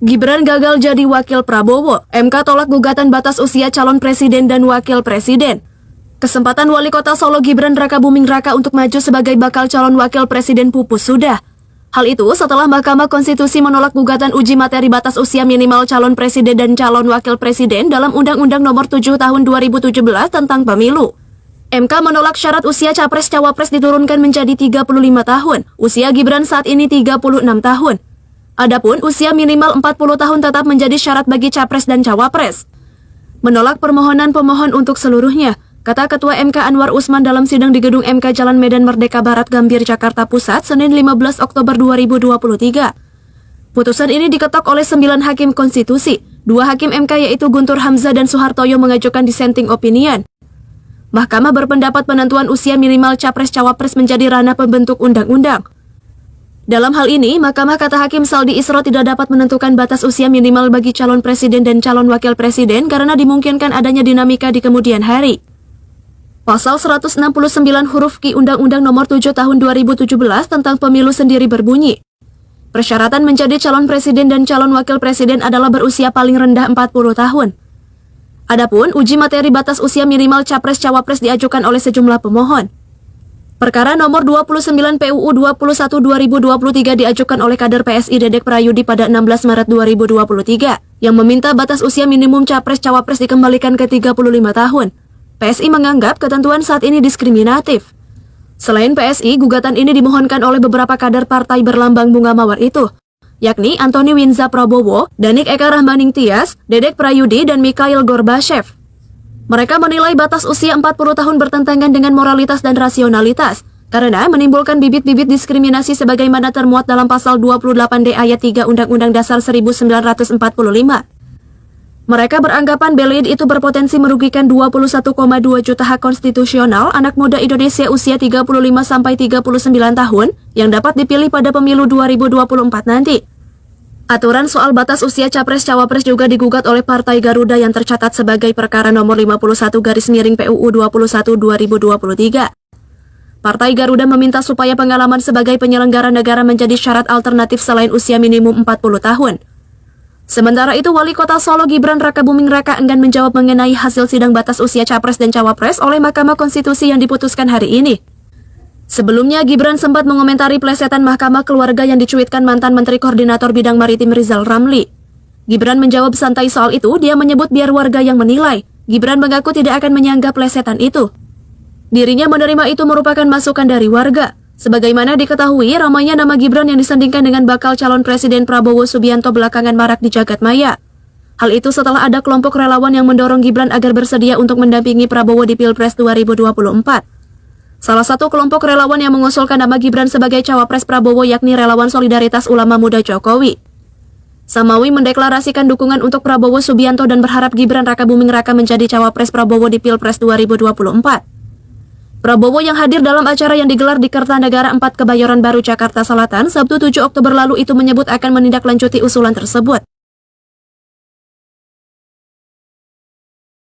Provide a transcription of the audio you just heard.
Gibran gagal jadi wakil Prabowo, MK tolak gugatan batas usia calon presiden dan wakil presiden. Kesempatan Wali Kota Solo Gibran Rakabuming Raka untuk maju sebagai bakal calon wakil presiden pupus sudah. Hal itu setelah Mahkamah Konstitusi menolak gugatan uji materi batas usia minimal calon presiden dan calon wakil presiden dalam Undang-Undang Nomor 7 Tahun 2017 tentang Pemilu. MK menolak syarat usia capres-cawapres diturunkan menjadi 35 tahun, usia Gibran saat ini 36 tahun. Adapun usia minimal 40 tahun tetap menjadi syarat bagi capres dan cawapres. Menolak permohonan pemohon untuk seluruhnya, kata Ketua MK Anwar Usman dalam sidang di Gedung MK Jalan Medan Merdeka Barat Gambir, Jakarta Pusat, Senin 15 Oktober 2023. Putusan ini diketok oleh 9 hakim konstitusi. 2 hakim MK yaitu Guntur Hamzah dan Suhartoyo mengajukan dissenting opinion. Mahkamah berpendapat penentuan usia minimal capres-cawapres menjadi ranah pembentuk undang-undang. Dalam hal ini, Mahkamah kata Hakim Saldi Isro tidak dapat menentukan batas usia minimal bagi calon presiden dan calon wakil presiden karena dimungkinkan adanya dinamika di kemudian hari. Pasal 169 huruf Q Undang-Undang Nomor 7 Tahun 2017 tentang Pemilu sendiri berbunyi, persyaratan menjadi calon presiden dan calon wakil presiden adalah berusia paling rendah 40 tahun. Adapun uji materi batas usia minimal capres-cawapres diajukan oleh sejumlah pemohon. Perkara nomor 29 PUU 21/2023 diajukan oleh kader PSI Dedek Prayudi pada 16 Maret 2023 yang meminta batas usia minimum capres-cawapres dikembalikan ke 35 tahun. PSI menganggap ketentuan saat ini diskriminatif. Selain PSI, gugatan ini dimohonkan oleh beberapa kader partai berlambang bunga mawar itu, yakni Antoni Winza Prabowo, Danik Eka Rahmaning Tias, Dedek Prayudi, dan Mikhail Gorbachev. Mereka menilai batas usia 40 tahun bertentangan dengan moralitas dan rasionalitas karena menimbulkan bibit-bibit diskriminasi sebagaimana termuat dalam pasal 28D ayat 3 Undang-Undang Dasar 1945. Mereka beranggapan belid itu berpotensi merugikan 21,2 juta hak konstitusional anak muda Indonesia usia 35-39 tahun yang dapat dipilih pada pemilu 2024 nanti. Aturan soal batas usia capres-cawapres juga digugat oleh Partai Garuda yang tercatat sebagai perkara nomor 51/PUU 21/2023. Partai Garuda meminta supaya pengalaman sebagai penyelenggara negara menjadi syarat alternatif selain usia minimum 40 tahun. Sementara itu, Wali Kota Solo Gibran Rakabuming Raka enggan menjawab mengenai hasil sidang batas usia capres dan cawapres oleh Mahkamah Konstitusi yang diputuskan hari ini. Sebelumnya, Gibran sempat mengomentari plesetan Mahkamah Keluarga yang dicuitkan mantan Menteri Koordinator Bidang Maritim Rizal Ramli. Gibran menjawab santai soal itu, dia menyebut biar warga yang menilai. Gibran mengaku tidak akan menyanggah plesetan itu. Dirinya menerima itu merupakan masukan dari warga. Sebagaimana diketahui, ramainya nama Gibran yang disandingkan dengan bakal calon Presiden Prabowo Subianto belakangan marak di jagat maya. Hal itu setelah ada kelompok relawan yang mendorong Gibran agar bersedia untuk mendampingi Prabowo di Pilpres 2024. Salah satu kelompok relawan yang mengusulkan nama Gibran sebagai cawapres Prabowo yakni Relawan Solidaritas Ulama Muda Jokowi. Samawi mendeklarasikan dukungan untuk Prabowo Subianto dan berharap Gibran Rakabuming Raka menjadi cawapres Prabowo di Pilpres 2024. Prabowo yang hadir dalam acara yang digelar di Kertanegara 4 Kebayoran Baru, Jakarta Selatan, Sabtu 7 Oktober lalu itu menyebut akan menindaklanjuti usulan tersebut.